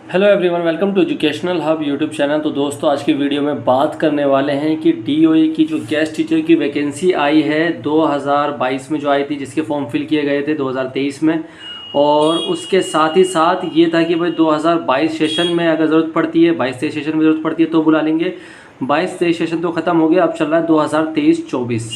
Hello everyone, welcome to educational hub YouTube channel. तो दोस्तों, आज की वीडियो में बात करने वाले हैं कि डीओई की जो गेस्ट टीचर की वैकेंसी आई है 2022 में जो आई थी, जिसके फॉर्म फिल किए गए थे 2023 में, और उसके साथ ही साथ ये था कि भाई 2022 सेशन में अगर ज़रूरत पड़ती है, 22-23 सेशन में ज़रूरत पड़ती है तो बुला लेंगे। 22-23 सेशन तो ख़त्म हो गया, अब चल रहा है 2023-24।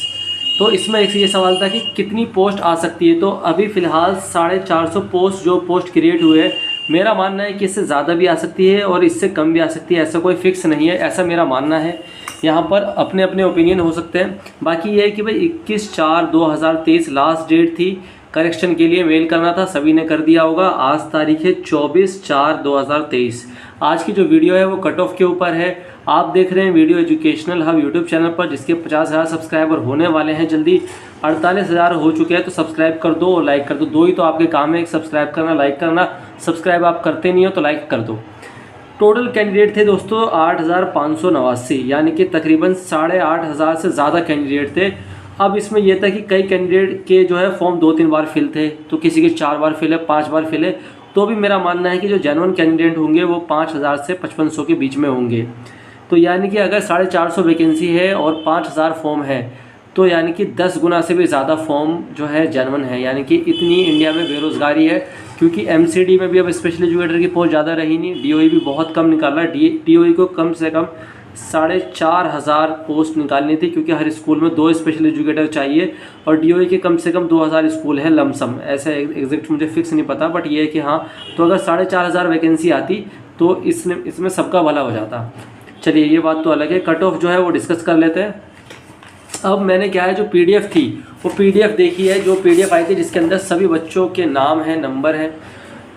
तो इसमें एक ये सवाल था कि कितनी पोस्ट आ सकती है। तो अभी फ़िलहाल 450 पोस्ट जो पोस्ट क्रिएट हुए हैं, मेरा मानना है कि इससे ज़्यादा भी आ सकती है और इससे कम भी आ सकती है, ऐसा कोई फिक्स नहीं है, ऐसा मेरा मानना है। यहाँ पर अपने अपने ओपिनियन हो सकते हैं। बाकी ये है कि भाई 21/4/2023 लास्ट डेट थी करेक्शन के लिए, मेल करना था, सभी ने कर दिया होगा। आज तारीख है 24/4/2023। आज की जो वीडियो है वो कट ऑफ के ऊपर है। आप देख रहे हैं video educational hub YouTube channel पर, जिसके 50,000 सब्सक्राइबर होने वाले हैं जल्दी। 48,000 हो चुके हैं, तो सब्सक्राइब कर दो और लाइक कर दो। दो ही तो आपके काम है, एक सब्सक्राइब करना, लाइक करना। सब्सक्राइब आप करते नहीं हो तो लाइक कर दो। टोटल कैंडिडेट थे दोस्तों 8,589, यानी कि तकरीबन 8,500 से ज़्यादा कैंडिडेट थे। अब इसमें यह था कि कई कैंडिडेट के जो है फॉर्म 2-3 बार फिल थे, तो किसी के 4 बार फिल है, 5 बार फिल है। तो भी मेरा मानना है कि जो जेन्युइन कैंडिडेट होंगे वो 5,000 से 5500 के बीच में होंगे। तो यानी कि अगर 450 वैकेंसी है और 5,000 फॉर्म है, तो यानी कि 10 गुना से भी ज़्यादा फॉर्म जो है जेन्युइन है। यानी कि इतनी इंडिया में बेरोज़गारी है, क्योंकि एमसीडी में भी अब स्पेशल एजुकेटर की पोस्ट ज़्यादा रही नहीं। डीओई भी बहुत कम निकाला है। डीओई को कम से कम 4,500 पोस्ट निकालनी थी, क्योंकि हर स्कूल में 2 स्पेशल एजुकेटर चाहिए, और डीओई के कम से कम 2,000 स्कूल है लमसम। ऐसे एग्जैक्ट मुझे फिक्स नहीं पता, बट ये है कि हाँ, तो अगर 4,500 वैकेंसी आती तो इसमें सबका भला हो जाता। चलिए, ये बात तो अलग है। कट ऑफ जो है वो डिस्कस कर लेते हैं। अब मैंने क्या है, जो पीडीएफ थी वो पीडीएफ देखी है, जो पीडीएफ आई थी जिसके अंदर सभी बच्चों के नाम हैं, नंबर हैं।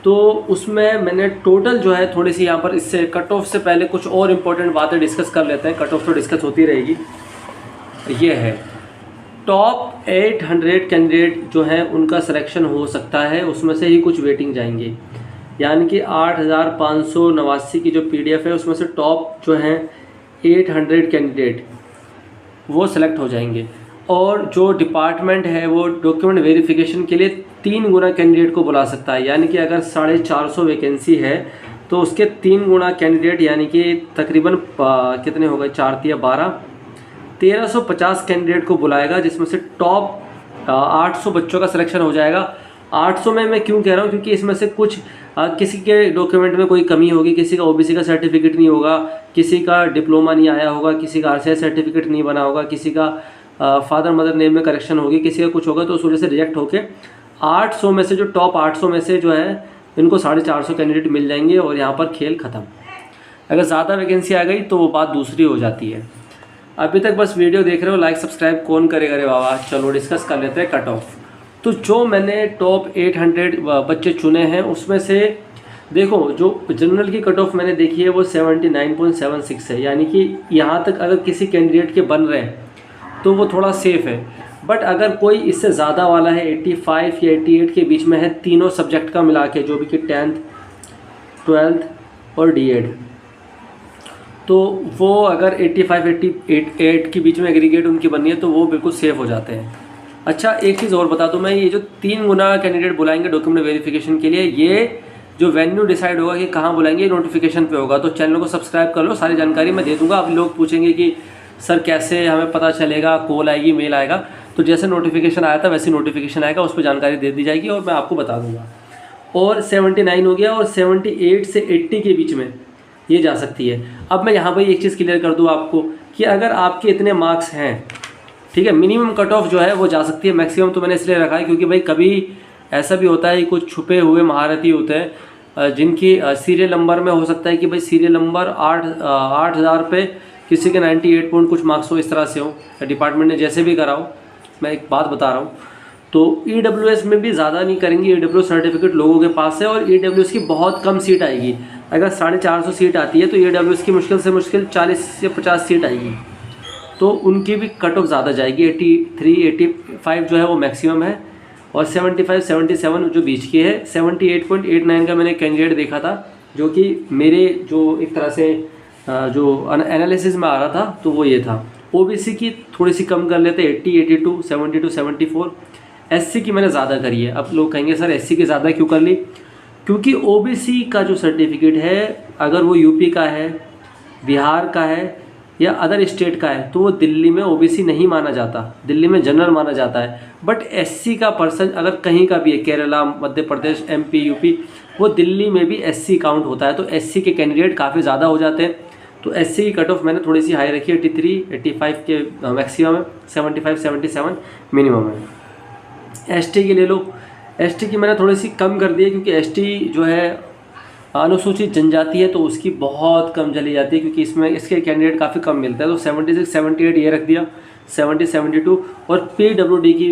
तो उसमें मैंने टोटल जो है थोड़ी सी यहाँ पर, इससे कट ऑफ से पहले कुछ और इम्पोर्टेंट बातें डिस्कस कर लेते हैं। कट ऑफ तो डिस्कस होती रहेगी। ये है टॉप 800 कैंडिडेट जो हैं उनका सिलेक्शन हो सकता है, उसमें से ही कुछ वेटिंग जाएंगे। यानी कि 8,589 की जो पीडीएफ है उसमें से टॉप जो हैं 800 कैंडिडेट वो सिलेक्ट हो जाएंगे। और जो डिपार्टमेंट है वो डॉक्यूमेंट वेरिफिकेशन के लिए 3 गुना कैंडिडेट को बुला सकता है। यानी कि अगर 450 वैकेंसी है तो उसके 3 गुना कैंडिडेट, यानी कि तकरीबन कितने हो गए, 4×3 = 1350 कैंडिडेट को बुलाएगा, जिसमें से टॉप 800 बच्चों का सिलेक्शन हो जाएगा। 800 में मैं क्यों कह रहा हूँ, क्योंकि इसमें से कुछ किसी के डॉक्यूमेंट में कोई कमी होगी, किसी का ओबीसी का सर्टिफिकेट नहीं होगा, किसी का डिप्लोमा नहीं आया होगा, किसी का आरसीआई सर्टिफिकेट नहीं बना होगा, किसी का फादर मदर नेम में करेक्शन होगी, किसी का कुछ होगा, तो उस वजह से रिजेक्ट होके 800 में से, जो टॉप 800 में से जो है, इनको 450 कैंडिडेट मिल जाएंगे और यहाँ पर खेल ख़त्म। अगर ज़्यादा वैकेंसी आ गई तो वो बात दूसरी हो जाती है। अभी तक बस वीडियो देख रहे हो, लाइक सब्सक्राइब कौन करेगा रे बाबा। चलो डिस्कस कर लेते हैं कट ऑफ। तो जो मैंने टॉप 800 बच्चे चुने हैं, उसमें से देखो, जो जनरल की कट ऑफ मैंने देखी है वो 79.76 है। यानी कि यहाँ तक अगर किसी कैंडिडेट के बन रहे हैं तो वो थोड़ा सेफ़ है। बट अगर कोई इससे ज़्यादा वाला है, 85 या 88 के बीच में है, तीनों सब्जेक्ट का मिला के, जो भी कि 10th 12th और D.Ed, तो वो अगर 85-88 के बीच में एग्रीगेट उनकी बननी है तो वो बिल्कुल सेफ़ हो जाते हैं। अच्छा, एक चीज़ और बता दूं मैं, ये जो 3 गुना कैंडिडेट बुलाएंगे डॉक्यूमेंट वेरिफिकेशन के लिए, ये जो वेन्यू डिसाइड होगा कि कहाँ बुलाएंगे, नोटिफिकेशन पे होगा। तो चैनल को सब्सक्राइब कर लो, सारी जानकारी मैं दे दूंगा। अब लोग पूछेंगे कि सर कैसे हमें पता चलेगा, कॉल आएगी, मेल आएगा? तो जैसे नोटिफिकेशन आया था वैसे नोटिफिकेशन आएगा, उस पर जानकारी दे दी जाएगी और मैं आपको बता दूँगा। और 79 हो गया, और 78 से 80 के बीच में ये जा सकती है। अब मैं यहाँ पर एक चीज़ क्लियर कर दूँ आपको कि अगर आपके इतने मार्क्स हैं, ठीक है, मिनिमम कट ऑफ जो है वो जा सकती है। मैक्सिमम तो मैंने इसलिए रखा है क्योंकि भाई कभी ऐसा भी होता है कि कुछ छुपे हुए महारथी होते हैं, जिनकी सीरियल नंबर में हो सकता है कि भाई सीरियल नंबर 8,000 पे किसी के 98 पॉइंट कुछ मार्क्स हो, इस तरह से हो। डिपार्टमेंट ने जैसे भी कराओ, मैं एक बात बता रहा हूँ। तो EWS में भी ज़्यादा नहीं करेंगे, EWS सर्टिफिकेट लोगों के पास है, और EWS की बहुत कम सीट आएगी। अगर 450 सीट आती है तो EWS की मुश्किल से मुश्किल 40 से 50 सीट आएगी, तो उनकी भी कट ऑफ ज़्यादा जाएगी। 83-85 जो है वो मैक्सिमम है, और 75-77 जो बीच की है। 78.89 का मैंने कैंडिडेट देखा था, जो कि मेरे जो एक तरह से जो एनालिसिस में आ रहा था, तो वो ये था। ओबीसी की थोड़ी सी कम कर लेते, 80, 82, 72, 74। एससी की मैंने ज़्यादा करी है। अब लोग कहेंगे सर एससी की ज़्यादा क्यों कर ली? क्योंकि ओबीसी का जो सर्टिफिकेट है अगर वो यूपी का है, बिहार का है या अदर स्टेट का है तो वो दिल्ली में ओबीसी नहीं माना जाता, दिल्ली में जनरल माना जाता है। बट एससी का पर्सन अगर कहीं का भी है, केरला, मध्य प्रदेश, एमपी, यूपी, वो दिल्ली में भी एससी काउंट होता है। तो एससी के कैंडिडेट काफ़ी ज़्यादा हो जाते हैं। तो एससी की कट ऑफ मैंने थोड़ी सी हाई रखी है, 83, 85 के मैक्सिमम है, 75, 77 मिनिमम है। एसटी की ले लो, एसटी की मैंने थोड़ी सी कम कर दी है क्योंकि एसटी जो है अनुसूचित जनजाति है तो उसकी बहुत कम चली जाती है, क्योंकि इसमें इसके कैंडिडेट काफ़ी कम मिलते हैं। तो 76, 78 ये रख दिया, 70, 72 और पीडब्ल्यूडी की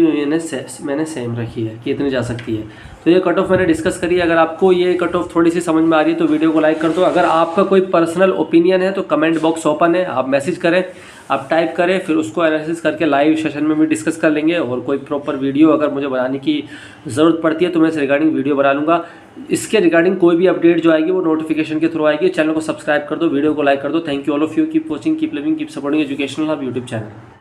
मैंने सेम रखी है कि इतनी जा सकती है। तो ये कट ऑफ मैंने डिस्कस करी है। अगर आपको ये कट ऑफ थोड़ी सी समझ में आ रही है तो वीडियो को लाइक कर दो। अगर आपका कोई पर्सनल ओपिनियन है तो कमेंट बॉक्स ओपन है, आप मैसेज करें, आप टाइप करें, फिर उसको एनालिसिस करके लाइव सेशन में भी डिस्कस कर लेंगे। और कोई प्रॉपर वीडियो अगर मुझे बनाने की ज़रूरत पड़ती है तो मैं इस रिगार्डिंग वीडियो बना लूँगा। इसके रिगार्डिंग कोई भी अपडेट जो आएगी वो नोटिफिकेशन के थ्रू आएगी। चैनल को सब्सक्राइब कर दो, वीडियो को लाइक कर दो। Thank you all of you, keep watching, keep living, keep supporting educational hub YouTube channel.